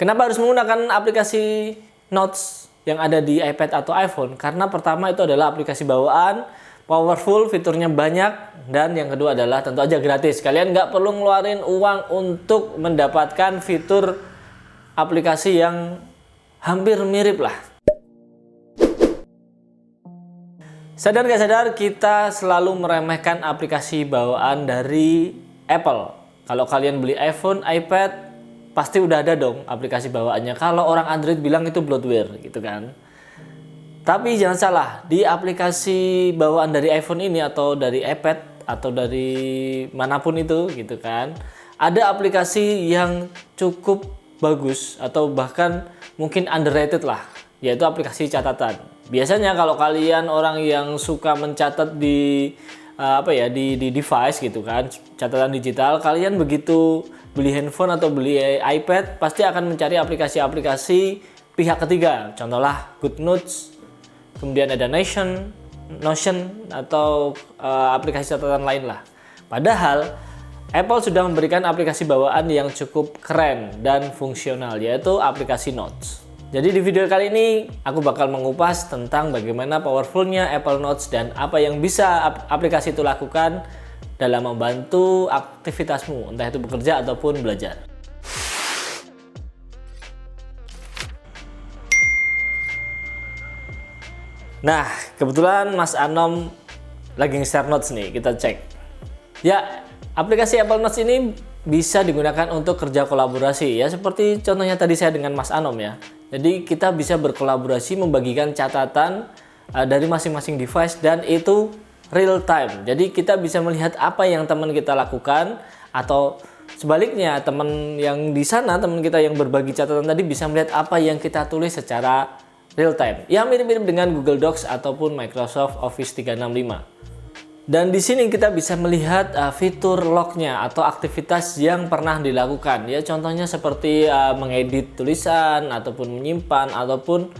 Kenapa harus menggunakan aplikasi Notes yang ada di iPad atau iPhone? Karena pertama itu adalah aplikasi bawaan, powerful, fiturnya banyak, dan yang kedua adalah tentu aja gratis. Kalian nggak perlu ngeluarin uang untuk mendapatkan fitur aplikasi yang hampir mirip lah. Sadar gak sadar, kita selalu meremehkan aplikasi bawaan dari Apple. Kalau kalian beli iPhone, iPad, pasti udah ada dong aplikasi bawaannya. Kalau orang Android bilang itu bloatware gitu kan. Tapi jangan salah, di aplikasi bawaan dari iPhone ini atau dari iPad atau dari manapun itu gitu kan, ada aplikasi yang cukup bagus atau bahkan mungkin underrated lah, yaitu aplikasi catatan. Biasanya kalau kalian orang yang suka mencatat di di device gitu kan, catatan digital, kalian begitu beli handphone atau beli iPad pasti akan mencari aplikasi-aplikasi pihak ketiga. Contohlah GoodNotes, kemudian ada Notion atau aplikasi catatan lain lah. Padahal Apple sudah memberikan aplikasi bawaan yang cukup keren dan fungsional, yaitu aplikasi Notes. Jadi di video kali ini aku bakal mengupas tentang bagaimana powerfulnya Apple Notes dan apa yang bisa aplikasi itu lakukan dalam membantu aktivitasmu, entah itu bekerja ataupun belajar. Nah, kebetulan Mas Anom lagi nge-share notes nih, kita cek. Ya, aplikasi Apple Notes ini bisa digunakan untuk kerja kolaborasi ya, seperti contohnya tadi saya dengan Mas Anom ya. Jadi kita bisa berkolaborasi membagikan catatan dari masing-masing device dan itu real time. Jadi kita bisa melihat apa yang teman kita lakukan, atau sebaliknya teman yang di sana, teman kita yang berbagi catatan tadi bisa melihat apa yang kita tulis secara real time. Ya mirip-mirip dengan Google Docs ataupun Microsoft Office 365. Dan di sini kita bisa melihat fitur lognya atau aktivitas yang pernah dilakukan. Ya contohnya seperti mengedit tulisan ataupun menyimpan ataupun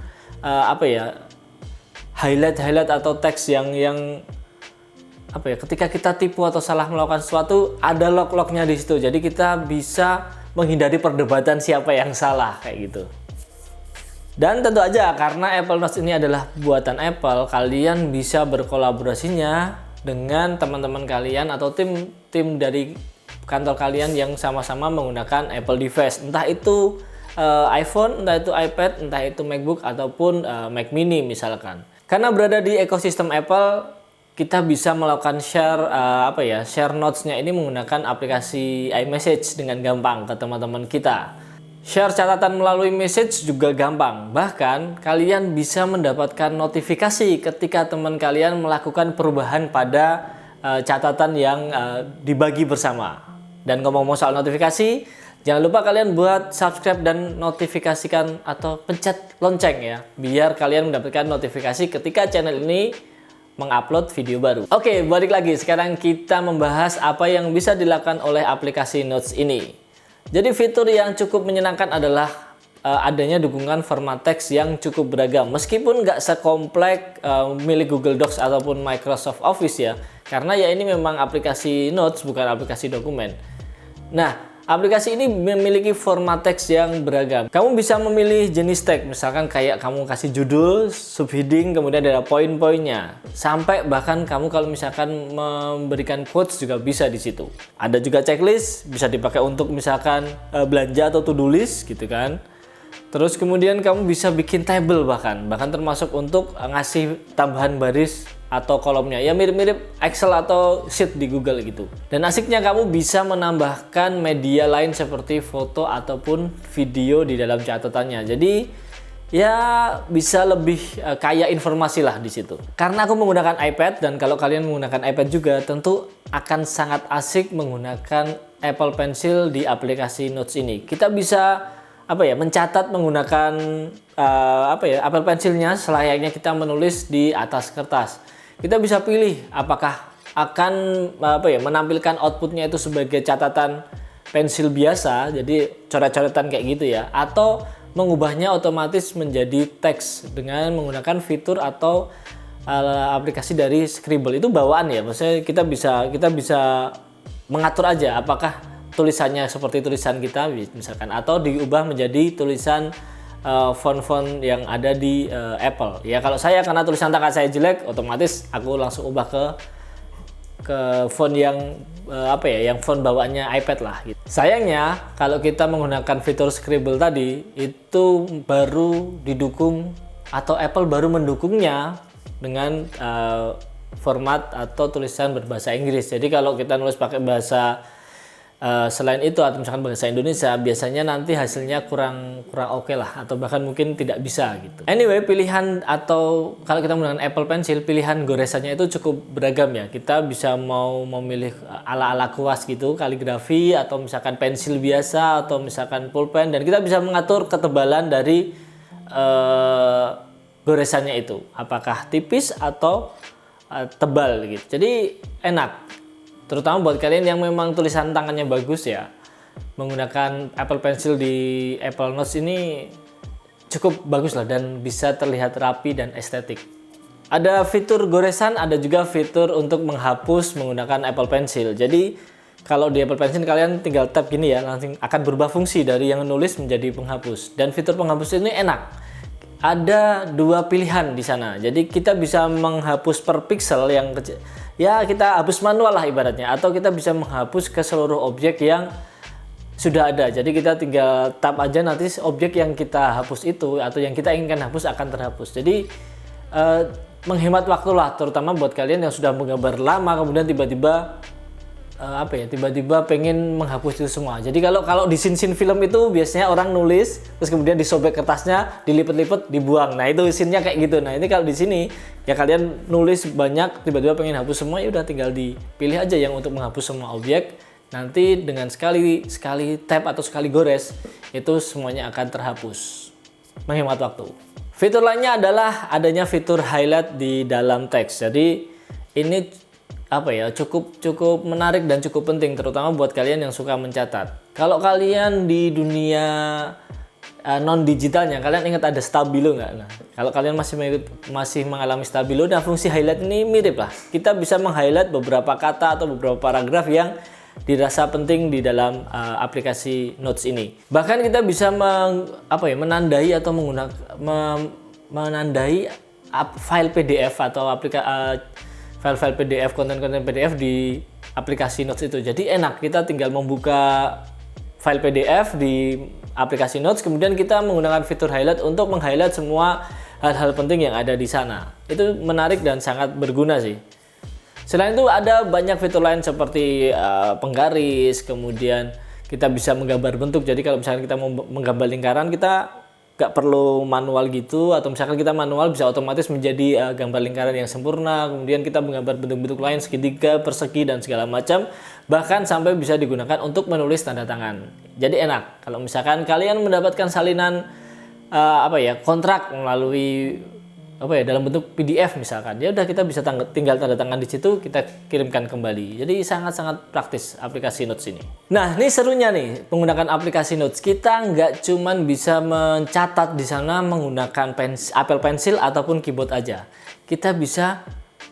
highlight atau teks yang ketika kita tipu atau salah melakukan sesuatu, ada log-lognya di situ. Jadi kita bisa menghindari perdebatan siapa yang salah kayak gitu. Dan tentu aja karena Apple Notes ini adalah buatan Apple, kalian bisa berkolaborasinya dengan teman-teman kalian atau tim dari kantor kalian yang sama-sama menggunakan Apple device, entah itu iPhone, entah itu iPad, entah itu MacBook ataupun Mac Mini misalkan. Karena berada di ekosistem Apple, kita bisa melakukan share notes-nya ini menggunakan aplikasi iMessage dengan gampang ke teman-teman kita. Share catatan melalui message juga gampang. Bahkan kalian bisa mendapatkan notifikasi ketika teman kalian melakukan perubahan pada catatan yang dibagi bersama. Dan ngomong-ngomong soal notifikasi, jangan lupa kalian buat subscribe dan notifikasikan atau pencet lonceng ya, biar kalian mendapatkan notifikasi ketika channel ini mengupload video baru. Oke, balik lagi. Sekarang kita membahas apa yang bisa dilakukan oleh aplikasi Notes ini. Jadi fitur yang cukup menyenangkan adalah adanya dukungan format teks yang cukup beragam. Meskipun nggak sekompleks milik Google Docs ataupun Microsoft Office ya. Karena ya ini memang aplikasi Notes, bukan aplikasi dokumen. Nah, aplikasi ini memiliki format teks yang beragam. Kamu bisa memilih jenis teks, misalkan kayak kamu kasih judul, subheading, kemudian ada poin-poinnya. Sampai bahkan kamu kalau misalkan memberikan quotes juga bisa di situ. Ada juga checklist, bisa dipakai untuk misalkan belanja atau to-do list gitu kan. Terus kemudian kamu bisa bikin table bahkan termasuk untuk ngasih tambahan baris atau kolomnya. Ya mirip-mirip Excel atau Sheet di Google gitu. Dan asiknya kamu bisa menambahkan media lain seperti foto ataupun video di dalam catatannya. Jadi ya bisa lebih kaya informasi lah di situ. Karena aku menggunakan iPad dan kalau kalian menggunakan iPad juga tentu akan sangat asik menggunakan Apple Pencil di aplikasi Notes ini. Kita bisa mencatat menggunakan Apple Pencilnya selayaknya kita menulis di atas kertas. Kita bisa pilih apakah akan menampilkan outputnya itu sebagai catatan pensil biasa, jadi coret-coretan kayak gitu ya, atau mengubahnya otomatis menjadi teks dengan menggunakan fitur atau aplikasi dari Scribble. Itu bawaan ya, maksudnya kita bisa mengatur aja apakah tulisannya seperti tulisan kita misalkan, atau diubah menjadi tulisan font-font yang ada di Apple. Ya kalau saya karena tulisan tangan saya jelek, otomatis aku langsung ubah ke font yang yang font bawaannya iPad lah gitu. Sayangnya kalau kita menggunakan fitur Scribble tadi itu baru didukung atau Apple baru mendukungnya dengan format atau tulisan berbahasa Inggris. Jadi kalau kita nulis pakai bahasa selain itu atau misalkan bahasa Indonesia, biasanya nanti hasilnya kurang oke lah, atau bahkan mungkin tidak bisa gitu. Anyway, pilihan atau kalau kita menggunakan Apple Pencil, pilihan goresannya itu cukup beragam ya. Kita bisa mau memilih ala-ala kuas gitu, kaligrafi, atau misalkan pensil biasa, atau misalkan pulpen, dan kita bisa mengatur ketebalan dari goresannya itu, apakah tipis atau tebal gitu. Jadi enak. Terutama buat kalian yang memang tulisan tangannya bagus ya, menggunakan Apple Pencil di Apple Notes ini cukup bagus lah dan bisa terlihat rapi dan estetik. Ada fitur goresan, ada juga fitur untuk menghapus menggunakan Apple Pencil. Jadi kalau di Apple Pencil kalian tinggal tap gini ya, langsung akan berubah fungsi dari yang nulis menjadi penghapus. Dan fitur penghapus ini enak. Ada dua pilihan di sana. Jadi kita bisa menghapus per pixel yang kecil. Ya kita hapus manual lah ibaratnya, atau kita bisa menghapus ke seluruh objek yang sudah ada. Jadi kita tinggal tap aja, nanti objek yang kita hapus itu atau yang kita inginkan hapus akan terhapus. Jadi menghemat waktu lah, terutama buat kalian yang sudah menggambar lama kemudian tiba-tiba tiba-tiba pengen menghapus itu semua. Jadi kalau di scene film itu biasanya orang nulis terus kemudian disobek kertasnya, dilipet-lipet, dibuang. Nah, itu scene-nya kayak gitu. Nah, ini kalau di sini ya kalian nulis banyak tiba-tiba pengen hapus semua, ya udah tinggal dipilih aja yang untuk menghapus semua objek. Nanti dengan sekali tap atau sekali gores itu semuanya akan terhapus. Menghemat waktu. Fitur lainnya adalah adanya fitur highlight di dalam teks. Jadi ini cukup menarik dan cukup penting, terutama buat kalian yang suka mencatat. Kalau kalian di dunia non digitalnya, kalian ingat ada stabilo nggak? Nah, kalau kalian masih mengalami stabilo, nah fungsi highlight ini mirip lah. Kita bisa meng-highlight beberapa kata atau beberapa paragraf yang dirasa penting di dalam aplikasi Notes ini. Bahkan kita bisa menandai atau menandai file PDF atau file-file PDF, konten-konten PDF di aplikasi Notes itu. Jadi enak, kita tinggal membuka file PDF di aplikasi Notes, kemudian kita menggunakan fitur highlight untuk meng-highlight semua hal-hal penting yang ada di sana. Itu menarik dan sangat berguna sih. Selain itu ada banyak fitur lain seperti penggaris, kemudian kita bisa menggambar bentuk. Jadi kalau misalnya kita mau menggambar lingkaran, kita nggak perlu manual gitu, atau misalkan kita manual bisa otomatis menjadi gambar lingkaran yang sempurna. Kemudian kita menggambar bentuk-bentuk lain, segitiga, persegi, dan segala macam, bahkan sampai bisa digunakan untuk menulis tanda tangan. Jadi enak kalau misalkan kalian mendapatkan salinan kontrak melalui dalam bentuk PDF misalkan, ya udah kita bisa tinggal tanda tangan di situ, kita kirimkan kembali. Jadi sangat-sangat praktis aplikasi Notes ini. Nah, ini serunya nih menggunakan aplikasi Notes. Kita nggak cuman bisa mencatat di sana menggunakan Apple Pencil ataupun keyboard aja. Kita bisa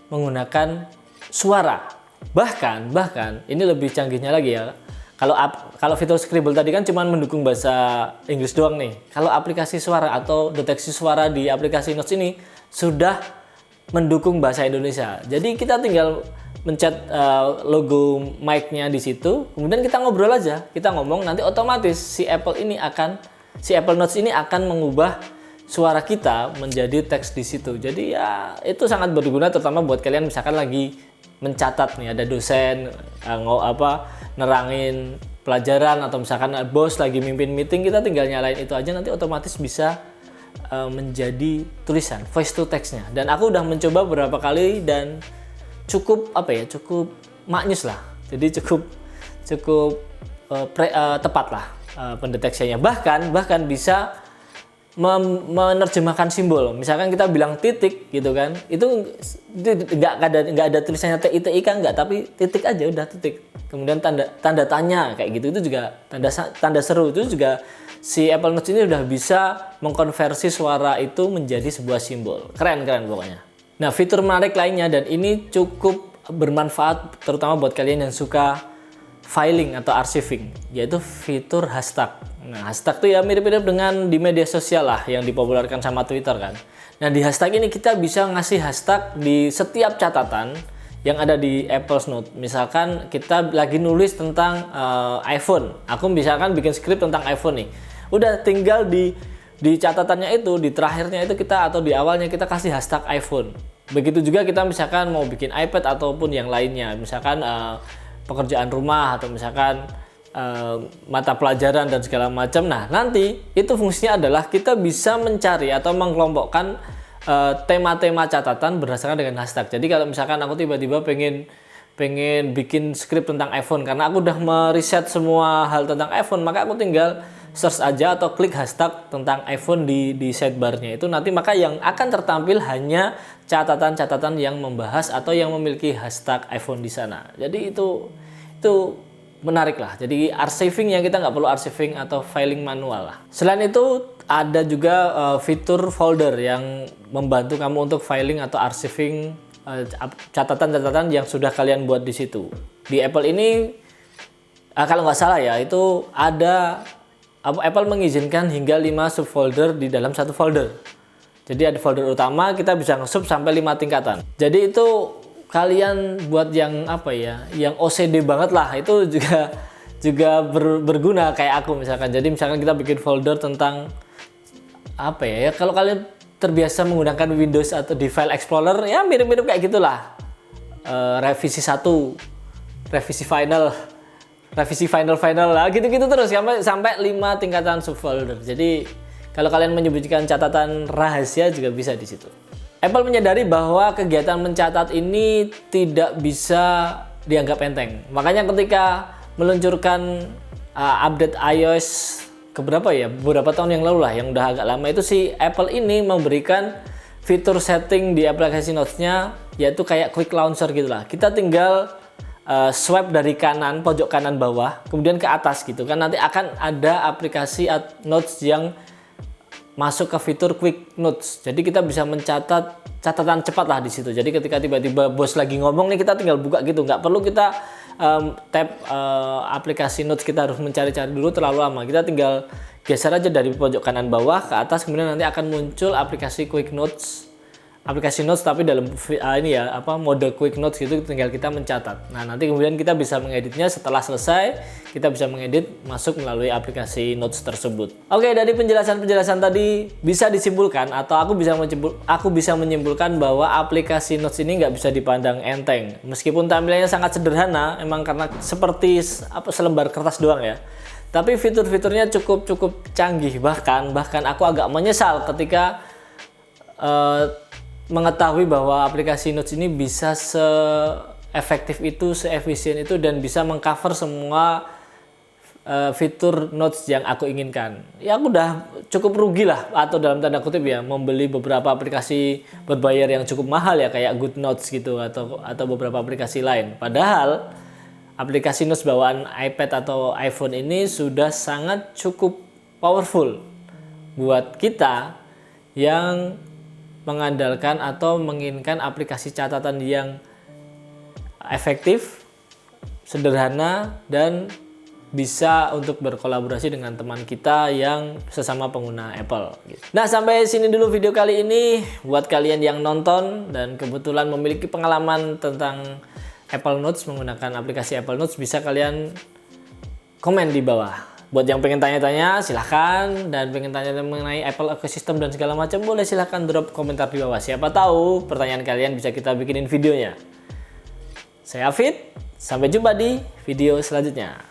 menggunakan suara. Bahkan ini lebih canggihnya lagi ya. Kalau fitur Scribble tadi kan cuma mendukung bahasa Inggris doang nih. Kalau aplikasi suara atau deteksi suara di aplikasi Notes ini sudah mendukung bahasa Indonesia. Jadi kita tinggal mencet logo mic-nya di situ, kemudian kita ngobrol aja, kita ngomong, nanti otomatis si Apple Notes ini akan mengubah suara kita menjadi teks di situ. Jadi ya itu sangat berguna, terutama buat kalian misalkan lagi mencatat nih, ada dosen nerangin pelajaran, atau misalkan bos lagi mimpin meeting, kita tinggal nyalain itu aja, nanti otomatis bisa menjadi tulisan voice to text-nya. Dan aku udah mencoba beberapa kali dan cukup maknyus lah. Jadi cukup tepat lah pendeteksinya. Bahkan bisa menerjemahkan simbol. Misalkan kita bilang titik gitu kan, itu nggak ada tulisannya TITIK nggak, tapi titik aja udah titik. Kemudian tanda tanya kayak gitu, itu juga tanda seru, itu juga si Apple Notes ini udah bisa mengkonversi suara itu menjadi sebuah simbol. Keren pokoknya. Nah, fitur menarik lainnya, dan ini cukup bermanfaat terutama buat kalian yang suka filing atau archiving, yaitu fitur hashtag. Nah, hashtag itu ya mirip-mirip dengan di media sosial lah yang dipopulerkan sama Twitter kan. Nah, di hashtag ini kita bisa ngasih hashtag di setiap catatan yang ada di Apple Notes. Misalkan kita lagi nulis tentang iPhone, aku misalkan bikin skrip tentang iPhone nih. Udah tinggal di catatannya itu, di terakhirnya itu kita atau di awalnya kita kasih hashtag iPhone. Begitu juga kita misalkan mau bikin iPad ataupun yang lainnya, misalkan pekerjaan rumah atau misalkan mata pelajaran dan segala macam. Nah, nanti itu fungsinya adalah kita bisa mencari atau mengelompokkan tema-tema catatan berdasarkan dengan hashtag. Jadi kalau misalkan aku tiba-tiba pengen bikin skrip tentang iPhone karena aku udah meriset semua hal tentang iPhone, maka aku tinggal search aja atau klik hashtag tentang iPhone di sidebarnya itu, nanti maka yang akan tertampil hanya catatan-catatan yang membahas atau yang memiliki hashtag iPhone di sana. Jadi itu menarik lah. Jadi archiving yang kita nggak perlu archiving atau filing manual lah. Selain itu ada juga fitur folder yang membantu kamu untuk filing atau archiving catatan-catatan yang sudah kalian buat di situ. Di Apple ini kalau nggak salah ya, itu ada Apple mengizinkan hingga 5 subfolder di dalam satu folder. Jadi ada folder utama, kita bisa nge-sub sampai 5 tingkatan. Jadi itu kalian buat yang yang OCD banget lah, itu juga berguna kayak aku misalkan. Jadi misalkan kita bikin folder tentang kalau kalian terbiasa menggunakan Windows atau di File Explorer, ya mirip-mirip kayak gitulah. Revisi 1, revisi final lah, gitu-gitu terus sampai 5 tingkatan subfolder. Jadi kalau kalian menyembunyikan catatan rahasia juga bisa di situ. Apple menyadari bahwa kegiatan mencatat ini tidak bisa dianggap enteng. Makanya ketika meluncurkan update iOS beberapa tahun yang lalu lah, yang udah agak lama itu, si Apple ini memberikan fitur setting di aplikasi Notes-nya, yaitu kayak quick launcher gitulah. Kita tinggal swipe dari kanan, pojok kanan bawah, kemudian ke atas gitu kan, nanti akan ada aplikasi Notes yang masuk ke fitur quick notes. Jadi kita bisa mencatat catatan cepat lah di situ. Jadi ketika tiba-tiba bos lagi ngomong nih, kita tinggal buka gitu, nggak perlu kita tab aplikasi Notes, kita harus mencari-cari dulu terlalu lama. Kita tinggal geser aja dari pojok kanan bawah ke atas, kemudian nanti akan muncul aplikasi quick notes, tapi dalam mode quick notes gitu, tinggal kita mencatat. Nah, nanti kemudian kita bisa mengeditnya. Setelah selesai, kita bisa mengedit masuk melalui aplikasi Notes tersebut. Oke, dari penjelasan tadi bisa disimpulkan, atau aku bisa menyimpulkan bahwa aplikasi Notes ini nggak bisa dipandang enteng. Meskipun tampilannya sangat sederhana, emang karena seperti selembar kertas doang ya. Tapi fitur-fiturnya cukup canggih. Bahkan aku agak menyesal ketika mengetahui bahwa aplikasi Notes ini bisa se-efektif itu, se-efisien itu, dan bisa mengcover semua fitur Notes yang aku inginkan. Ya aku udah cukup rugi lah, atau dalam tanda kutip ya, membeli beberapa aplikasi berbayar yang cukup mahal ya, kayak GoodNotes gitu, atau beberapa aplikasi lain. Padahal aplikasi Notes bawaan iPad atau iPhone ini sudah sangat cukup powerful buat kita yang mengandalkan atau menginginkan aplikasi catatan yang efektif, sederhana, dan bisa untuk berkolaborasi dengan teman kita yang sesama pengguna Apple. Nah, sampai sini dulu video kali ini. Buat kalian yang nonton dan kebetulan memiliki pengalaman tentang Apple Notes, menggunakan aplikasi Apple Notes, bisa kalian komen di bawah. Buat yang pengen tanya-tanya silahkan, dan pengen tanya mengenai Apple ecosystem dan segala macam, boleh silahkan drop komentar di bawah. Siapa tahu pertanyaan kalian bisa kita bikinin videonya. Saya Afid, sampai jumpa di video selanjutnya.